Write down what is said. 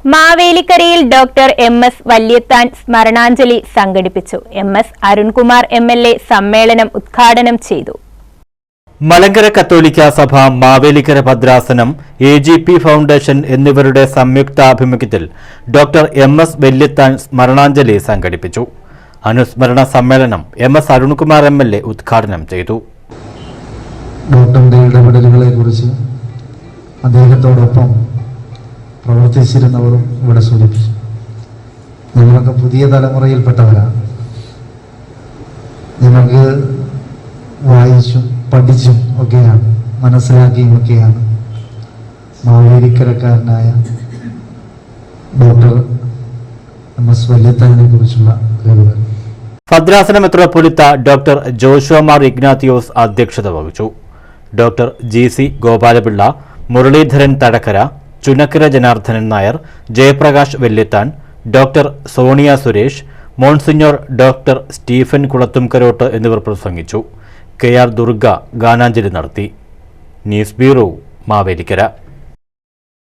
മാവേലിക്കരയിൽ ഡോക്ടർ എം.എസ്. വല്യത്താൻ സ്മരണാഞ്ജലി സംഘടിപ്പിച്ചു. എം.എസ്. അരുൺകുമാർ എം.എൽ.എ. സമ്മേളനം ഉദ്ഘാടനം ചെയ്തു. മലങ്കര കത്തോലിക്ക സഭ, മാവേലിക്കര ഭദ്രാസനം, എ.ജി.പി. ഫൗണ്ടേഷൻ എന്നിവരുടെ സംയുക്താഭിമുഖ്യത്തിൽ ഡോക്ടർ എം.എസ്. വല്യത്താൻ സ്മരണാഞ്ജലി സംഘടിപ്പിച്ചു. അനുസ്മരണ സമ്മേളനം എം.എസ്. അരുൺകുമാർ എം.എൽ.എ. ഉദ്ഘാടനം ചെയ്തു. ഡോക്ടറുടെ ഇടപെടലുകളെക്കുറിച്ച് അദ്ദേഹത്തോടൊപ്പം പ്രവർത്തിച്ചിരുന്നവരും ഇവിടെ സൂചിപ്പിച്ചു. ഞങ്ങളൊക്കെ പുതിയ തലമുറയിൽപ്പെട്ടവരാണ്. ഞങ്ങൾക്ക് വായിച്ചും പഠിച്ചും ഒക്കെയാണ്, മനസ്സിലാക്കിയും ഒക്കെയാണ് മാവേലിക്കരക്കാരനായ ഡോക്ടർ എം.എസ്. വല്യത്താനെ കുറിച്ചുള്ള അറിവുകൾ. ഭദ്രാസന മെത്രോപ്പൊലിത്ത ഡോക്ടർ ജോഷുവ മാർ ഇഗ്നാത്തിയോസ് അധ്യക്ഷത വഹിച്ചു. Doctor G C. Gopalapillai, Muraleedharan Thadakkara, Chunakkara Janardanan Nair, Jayaprakash Valyathan, doctor Sonia Suresh, monsignor doctor Stephen Kulathumkarottu എന്നിവർ പ്രസംഗിച്ചു. കെ.ആർ. ദുർഗ ഗാനാഞ്ജലി നടത്തി. News bureau, Mavelikkara.